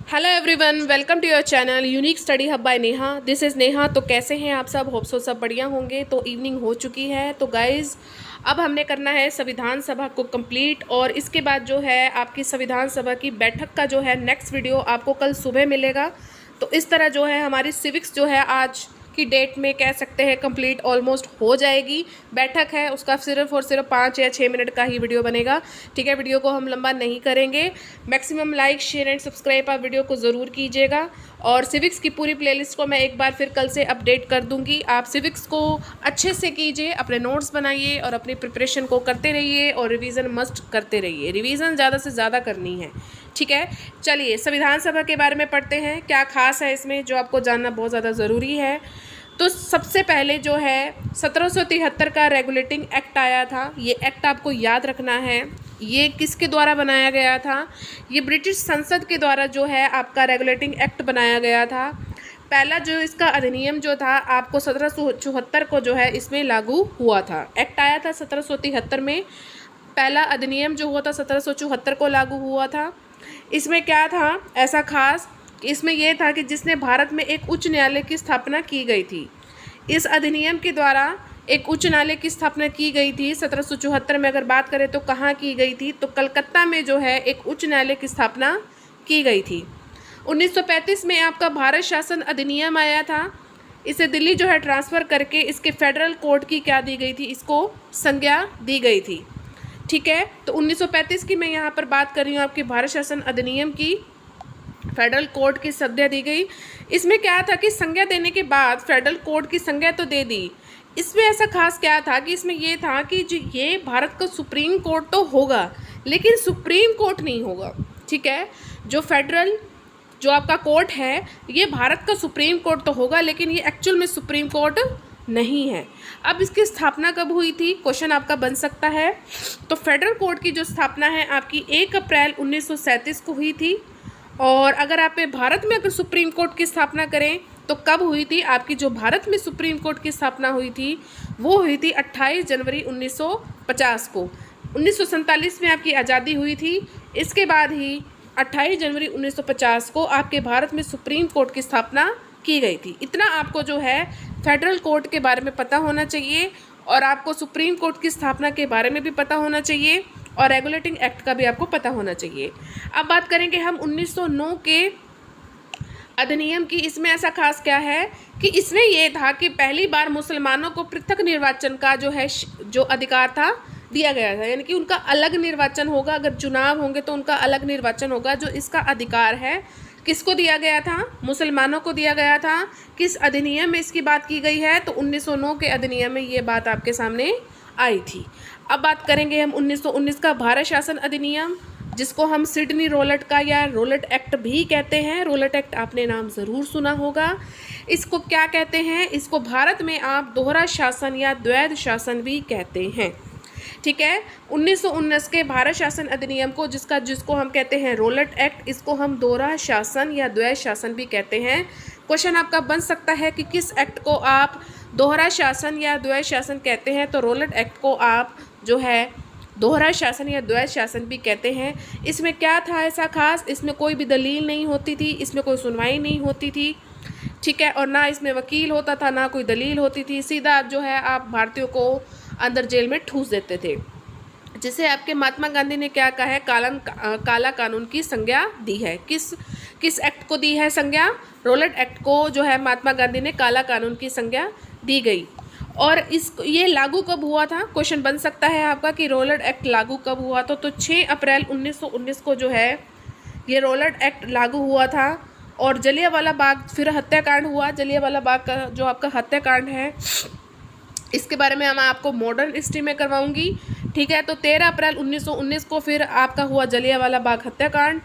Hello everyone, welcome to your channel unique study hub by Neha. This is Neha. तो कैसे हैं आप सब? होप सो सब बढ़िया होंगे। तो इवनिंग हो चुकी है। तो गाइज़, अब हमने करना है संविधान सभा को कंप्लीट, और इसके बाद जो है आपकी संविधान सभा की बैठक का जो है नेक्स्ट वीडियो आपको कल सुबह मिलेगा। तो इस तरह जो है हमारी सिविक्स जो है आज की डेट में कह सकते हैं कंप्लीट ऑलमोस्ट हो जाएगी। बैठक है उसका सिर्फ और सिर्फ 5 या 6 मिनट का ही वीडियो बनेगा। ठीक है, वीडियो को हम लंबा नहीं करेंगे। Maximum like, share and subscribe आप वीडियो को ज़रूर कीजिएगा। और सिविक्स की पूरी प्लेलिस्ट को मैं एक बार फिर कल से अपडेट कर दूंगी। आप सिविक्स को अच्छे से कीजिए, अपने नोट्स बनाइए और अपनी प्रिपरेशन को करते रहिए, और रिवीजन मस्ट करते रहिए। रिवीजन ज़्यादा से ज़्यादा करनी है। ठीक है, चलिए संविधान सभा के बारे में पढ़ते हैं। क्या खास है इसमें जो आपको जानना बहुत ज़्यादा ज़रूरी है। तो सबसे पहले जो है 1773 का रेगुलेटिंग एक्ट आया था। ये एक्ट आपको याद रखना है। ये किसके द्वारा बनाया गया था? ये ब्रिटिश संसद के द्वारा जो है आपका रेगुलेटिंग एक्ट बनाया गया था। पहला जो इसका अधिनियम जो था आपको 1774 को जो है इसमें लागू हुआ था। एक्ट आया था 1773 में। पहला अधिनियम जो हुआ था 1774 को लागू हुआ था। इसमें क्या था ऐसा खास? इसमें यह था कि जिसने भारत में एक उच्च न्यायालय की स्थापना की गई थी। इस अधिनियम के द्वारा एक उच्च न्यायालय की स्थापना की गई थी 1774 में। अगर बात करें तो कहाँ की गई थी, तो कलकत्ता में जो है एक उच्च न्यायालय की स्थापना की गई थी। 1935 में आपका भारत शासन अधिनियम आया था। इसे दिल्ली जो है ट्रांसफ़र करके इसके फेडरल कोर्ट की क्या दी गई थी, इसको संज्ञा दी गई थी। ठीक है, तो 1935 की मैं यहाँ पर बात कर रही हूँ आपकी भारत शासन अधिनियम की। फेडरल कोर्ट की संज्ञा दी गई। इसमें क्या था कि संज्ञा देने के बाद फेडरल कोर्ट की संज्ञा तो दे दी। इसमें ऐसा खास क्या था कि इसमें ये था कि जो ये भारत का सुप्रीम कोर्ट तो होगा, लेकिन सुप्रीम कोर्ट नहीं होगा। ठीक है, जो फेडरल जो आपका कोर्ट है ये भारत का सुप्रीम कोर्ट तो होगा, लेकिन ये एक्चुअल में सुप्रीम कोर्ट नहीं है। अब इसकी स्थापना कब हुई थी, क्वेश्चन आपका बन सकता है। तो फेडरल कोर्ट की जो स्थापना है आपकी 1 अप्रैल 1937 को हुई थी। और अगर आप भारत में अगर सुप्रीम कोर्ट की स्थापना करें तो कब हुई थी? आपकी जो भारत में सुप्रीम कोर्ट की स्थापना हुई थी वो हुई थी 28 जनवरी 1950 को। 1947 में आपकी आज़ादी हुई थी। इसके बाद ही 28 जनवरी 1950 को आपके भारत में सुप्रीम कोर्ट की स्थापना की गई थी। इतना आपको जो है फेडरल कोर्ट के बारे में पता होना चाहिए, और आपको सुप्रीम कोर्ट की स्थापना के बारे में भी पता होना चाहिए, और रेगुलेटिंग एक्ट का भी आपको पता होना चाहिए। अब बात करेंगे हम 1909 के अधिनियम की। इसमें ऐसा खास क्या है कि इसमें यह था कि पहली बार मुसलमानों को पृथक निर्वाचन का जो है जो अधिकार था दिया गया था। यानी कि उनका अलग निर्वाचन होगा, अगर चुनाव होंगे तो उनका अलग निर्वाचन होगा। जो इसका अधिकार है किसको दिया गया था? मुसलमानों को दिया गया था। किस अधिनियम में इसकी बात की गई है? तो 1909 के अधिनियम में ये बात आपके सामने आई थी। अब बात करेंगे हम 1919 का भारत शासन अधिनियम, जिसको हम सिडनी रोलट का या रोलट एक्ट भी कहते हैं। रोलट एक्ट आपने नाम ज़रूर सुना होगा। इसको क्या कहते हैं? इसको भारत में आप दोहरा शासन या द्वैध शासन भी कहते हैं। ठीक है, 1919 के भारत शासन अधिनियम को जिसको हम कहते हैं रोलट एक्ट, इसको हम दोहरा शासन या द्वैध शासन भी कहते हैं। क्वेश्चन आपका बन सकता है कि किस एक्ट को आप दोहरा शासन या द्वैध शासन कहते हैं? तो रोलट एक्ट को आप जो है दोहरा शासन या द्वैध शासन भी कहते हैं। इसमें क्या था ऐसा खास? इसमें कोई भी दलील नहीं होती थी, इसमें कोई सुनवाई नहीं होती थी। ठीक है, और ना इसमें वकील होता था, ना कोई दलील होती थी। सीधा जो है आप भारतीयों को अंदर जेल में ठूस देते थे। जिसे आपके महात्मा गांधी ने क्या कहा है? काला कानून की संज्ञा दी है। किस एक्ट को दी है संज्ञा? रोलट एक्ट को जो है महात्मा गांधी ने काला कानून की संज्ञा दी गई। और ये लागू कब हुआ था? क्वेश्चन बन सकता है आपका कि रोलट एक्ट लागू कब हुआ था। तो 6 अप्रैल 1919 को जो है ये रोलट एक्ट लागू हुआ था। और जलियांवाला बाग फिर हत्याकांड हुआ। जलियांवाला बाग का जो आपका हत्याकांड है इसके बारे में मैं आपको मॉडर्न हिस्ट्री में करवाऊंगी। ठीक है, तो 13 अप्रैल 1919 को फिर आपका हुआ जलियांवाला बाग हत्याकांड।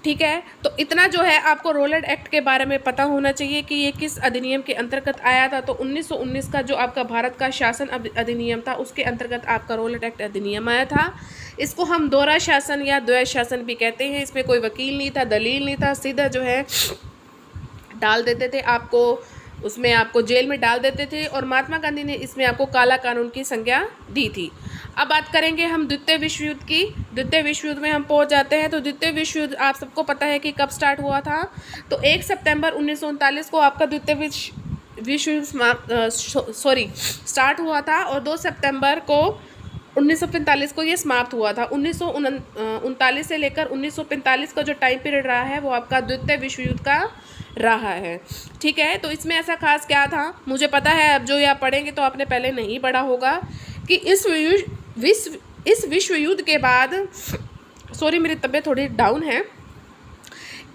ठीक है, तो इतना जो है आपको रोलट एक्ट के बारे में पता होना चाहिए कि ये किस अधिनियम के अंतर्गत आया था। तो 1919 का जो आपका भारत का शासन अधिनियम था उसके अंतर्गत आपका रोलट एक्ट अधिनियम आया था। इसको हम दोहरा शासन या द्वैध शासन भी कहते हैं। इसमें कोई वकील नहीं था, दलील नहीं था, सीधा जो है डाल देते थे आपको उसमें आपको जेल में डाल देते थे और महात्मा गांधी ने इसमें आपको काला कानून की संज्ञा दी थी। अब बात करेंगे हम द्वितीय विश्व युद्ध की। द्वितीय विश्व युद्ध में हम पहुंच जाते हैं। तो द्वितीय विश्व युद्ध आप सबको पता है कि कब स्टार्ट हुआ था। तो 1 सितंबर 1939 को आपका द्वितीय विश्व युद्ध स्टार्ट हुआ था और 2 सितंबर को 1945 को ये समाप्त हुआ था। 1939 से लेकर 1945 का जो टाइम पीरियड रहा है वो आपका द्वितीय विश्व युद्ध का रहा है। ठीक है, तो इसमें ऐसा खास क्या था, मुझे पता है अब जो ये आप पढ़ेंगे तो आपने पहले नहीं पढ़ा होगा कि इस विश्व युद्ध के बाद, सॉरी मेरी तबीयत थोड़ी डाउन है,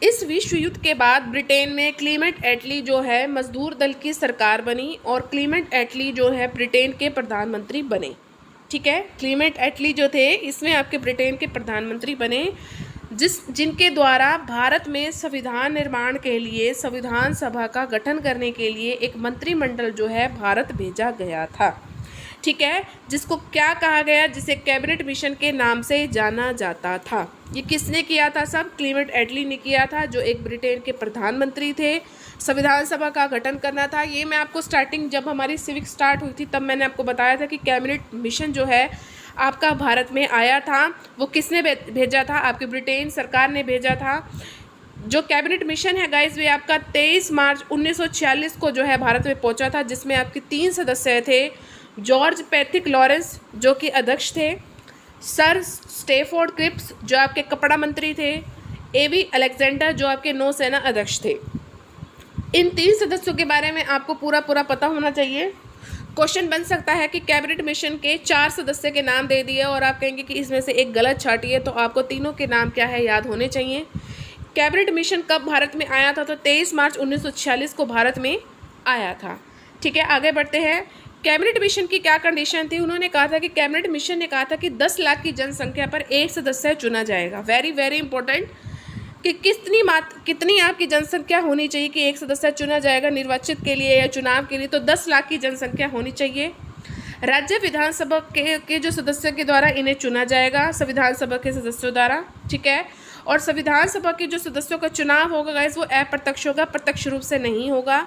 इस विश्व युद्ध के बाद ब्रिटेन में क्लीमेंट एटली जो है मजदूर दल की सरकार बनी और क्लीमेंट एटली जो है ब्रिटेन के प्रधानमंत्री बने। ठीक है, क्लीमेंट एटली जो थे इसमें आपके ब्रिटेन के प्रधानमंत्री बने, जिनके द्वारा भारत में संविधान निर्माण के लिए संविधान सभा का गठन करने के लिए एक मंत्रिमंडल जो है भारत भेजा गया था। ठीक है, जिसको क्या कहा गया, जिसे कैबिनेट मिशन के नाम से जाना जाता था। ये किसने किया था? सब क्लीमेंट एटली ने किया था, जो एक ब्रिटेन के प्रधानमंत्री थे। संविधान सभा का गठन करना था। ये मैं आपको स्टार्टिंग जब हमारी सिविक स्टार्ट हुई थी तब मैंने आपको बताया था कि कैबिनेट मिशन जो है आपका भारत में आया था, वो किसने भेजा था? आपकी ब्रिटेन सरकार ने भेजा था। जो कैबिनेट मिशन है गाइस वे आपका 23 मार्च 1946 को जो है भारत में पहुंचा था, जिसमें आपके 3 सदस्य थे। जॉर्ज पैथिक लॉरेंस जो कि अध्यक्ष थे, सर स्टेफोर्ड क्रिप्स जो आपके कपड़ा मंत्री थे, एवी अलेक्जेंडर जो आपके नौसेना अध्यक्ष थे। इन 3 सदस्यों के बारे में आपको पूरा पता होना चाहिए। क्वेश्चन बन सकता है कि कैबिनेट मिशन के 4 सदस्य के नाम दे दिए और आप कहेंगे कि इसमें से एक गलत छाटिए, तो आपको तीनों के नाम क्या है याद होने चाहिए। कैबिनेट मिशन कब भारत में आया था? तो 23 मार्च 1946 को भारत में आया था। ठीक है, आगे बढ़ते हैं। कैबिनेट मिशन की क्या कंडीशन थी? उन्होंने कहा था कि कैबिनेट मिशन ने कहा था कि 10 लाख की जनसंख्या पर एक सदस्य चुना जाएगा। वेरी वेरी इंपॉर्टेंट कि कितनी आपकी जनसंख्या होनी चाहिए कि एक सदस्य चुना जाएगा निर्वाचित के लिए या चुनाव के लिए? तो 10 लाख की जनसंख्या होनी चाहिए। राज्य विधानसभा के जो सदस्य के द्वारा इन्हें चुना जाएगा, संविधान सभा के सदस्यों द्वारा। ठीक है, और संविधान सभा के जो सदस्यों का चुनाव होगा गाइस वो अप्रत्यक्ष होगा, प्रत्यक्ष रूप से नहीं होगा।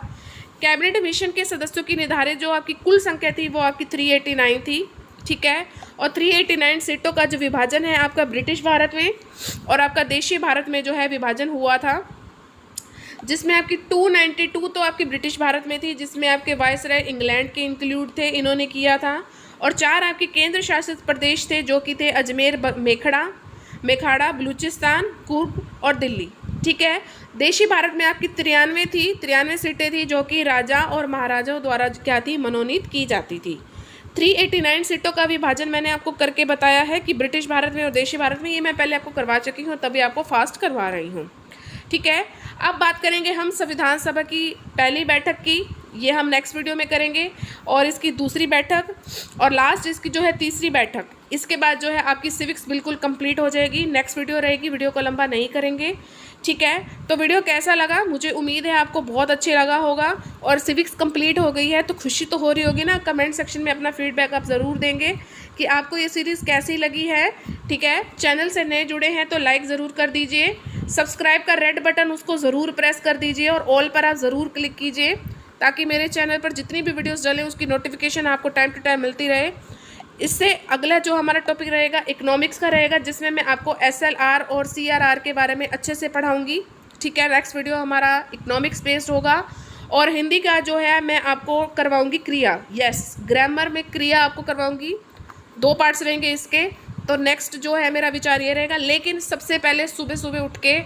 कैबिनेट मिशन के सदस्यों की निर्धारित जो आपकी कुल संख्या थी वो आपकी 389 थी। ठीक है, और 389 सीटों का जो विभाजन है आपका ब्रिटिश भारत में और आपका देशी भारत में जो है विभाजन हुआ था, जिसमें आपकी 292 तो आपकी ब्रिटिश भारत में थी, जिसमें आपके वायसराय इंग्लैंड के इंक्लूड थे, इन्होंने किया था। और 4 आपके केंद्र शासित प्रदेश थे जो कि थे अजमेर, मेखाड़ा, बलूचिस्तान, कुर्ग और दिल्ली। ठीक है, देशी भारत में आपकी 93 सीटें थी जो कि राजा और महाराजाओं द्वारा क्या थी, मनोनीत की जाती थी। 389 सीटों का विभाजन मैंने आपको करके बताया है कि ब्रिटिश भारत में और देशी भारत में, ये मैं पहले आपको करवा चुकी हूँ, तभी आपको फास्ट करवा रही हूँ। ठीक है, अब बात करेंगे हम संविधान सभा की पहली बैठक की, ये हम नेक्स्ट वीडियो में करेंगे, और इसकी दूसरी बैठक और लास्ट इसकी जो है तीसरी बैठक। इसके बाद जो है आपकी सिविक्स बिल्कुल कंप्लीट हो जाएगी। नेक्स्ट वीडियो रहेगी, वीडियो को लंबा नहीं करेंगे। ठीक है, तो वीडियो कैसा लगा? मुझे उम्मीद है आपको बहुत अच्छे लगा होगा और सिविक्स कंप्लीट हो गई है तो खुशी तो हो रही होगी ना। कमेंट सेक्शन में अपना फीडबैक आप ज़रूर देंगे कि आपको ये सीरीज़ कैसी लगी है। ठीक है, चैनल से नए जुड़े हैं तो लाइक ज़रूर कर दीजिए, सब्सक्राइब का रेड बटन उसको ज़रूर प्रेस कर दीजिए और ऑल पर आप ज़रूर क्लिक कीजिए ताकि मेरे चैनल पर जितनी भी वीडियोस डलें उसकी नोटिफिकेशन आपको टाइम टू टाइम मिलती रहे। इससे अगला जो हमारा टॉपिक रहेगा इकोनॉमिक्स का रहेगा, जिसमें मैं आपको SLR और CRR के बारे में अच्छे से पढ़ाऊँगी। ठीक है, नेक्स्ट वीडियो हमारा इकोनॉमिक्स बेस्ड होगा। और हिंदी का जो है मैं आपको करवाऊँगी क्रिया, यस ग्रामर में क्रिया आपको करवाऊँगी। 2 पार्ट्स रहेंगे इसके। तो नेक्स्ट जो है मेरा विचार ये रहेगा, लेकिन सबसे पहले सुबह उठ के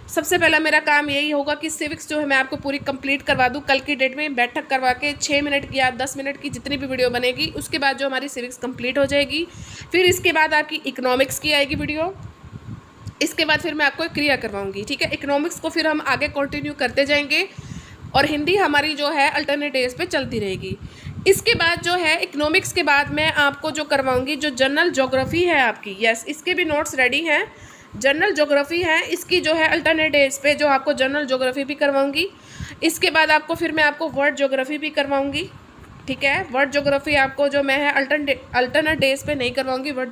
सबसे पहला मेरा काम यही होगा कि सिविक्स जो है मैं आपको पूरी कंप्लीट करवा दूँ। कल की डेट में बैठक करवा के 6 मिनट की या 10 मिनट की जितनी भी वीडियो बनेगी उसके बाद जो हमारी सिविक्स कंप्लीट हो जाएगी। फिर इसके बाद आपकी इकोनॉमिक्स की आएगी वीडियो, इसके बाद फिर मैं आपको क्रिया करवाऊँगी। ठीक है, इकोनॉमिक्स को फिर हम आगे कंटिन्यू करते जाएंगे और हिंदी हमारी जो है अल्टरनेट डेज पे चलती रहेगी। इसके बाद जो है इकोनॉमिक्स के बाद मैं आपको जो करवाऊँगी जो जनरल ज्योग्राफी है आपकी, यस इसके भी नोट्स रेडी हैं। जनरल ज्योग्राफी है, इसकी जो है अल्टरनेट डेज पे जो आपको जनरल ज्योग्राफी भी करवाऊंगी। इसके बाद आपको फिर मैं आपको वर्ल्ड ज्योग्राफी भी करवाऊंगी। ठीक है, वर्ल्ड ज्योग्राफी आपको जो मैं है अल्टरनेट डेज पे नहीं करवाऊंगी, वर्ल्ड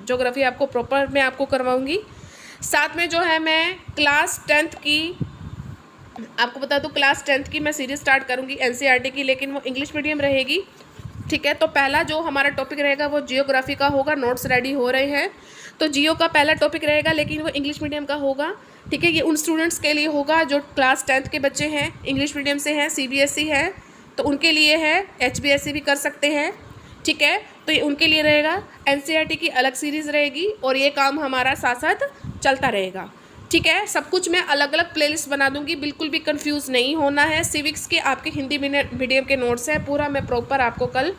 ज्योग्राफी आपको प्रॉपर मैं आपको करवाऊंगी। साथ में जो है मैं क्लास 10th की आपको बता दूं क्लास 10th की मैं सीरीज स्टार्ट करूंगी एनसीईआरटी की, लेकिन वो इंग्लिश मीडियम रहेगी। ठीक है, तो पहला जो हमारा टॉपिक रहेगा वो जियोग्राफी का होगा। नोट्स रेडी हो रहे हैं, तो जियो का पहला टॉपिक रहेगा, लेकिन वो इंग्लिश मीडियम का होगा। ठीक है, ये उन स्टूडेंट्स के लिए होगा जो क्लास 10th के बच्चे हैं, इंग्लिश मीडियम से हैं, सीबीएसई है तो उनके लिए है, एचबीएसई भी कर सकते हैं। ठीक है, तो ये उनके लिए रहेगा। एनसीईआरटी की अलग सीरीज़ रहेगी और ये काम हमारा साथ साथ चलता रहेगा। ठीक है, सब कुछ मैं अलग अलग प्लेलिस्ट बना दूंगी, बिल्कुल भी कंफ्यूज नहीं होना है। सिविक्स के आपके हिंदी मीडियम के नोट्स है, पूरा मैं प्रॉपर आपको कल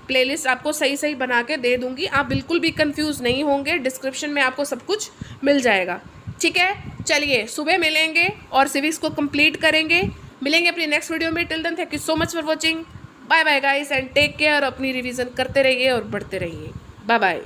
प्लेलिस्ट आपको सही सही बना के दे दूंगी, आप बिल्कुल भी कंफ्यूज नहीं होंगे। डिस्क्रिप्शन में आपको सब कुछ मिल जाएगा। ठीक है, चलिए सुबह मिलेंगे और सिविक्स को कंप्लीट करेंगे। मिलेंगे अपनी नेक्स्ट वीडियो में। Till then thank you so much for watching. Bye bye guys and take care. अपनी रिवीजन करते रहिए और बढ़ते रहिए। बाय बाय।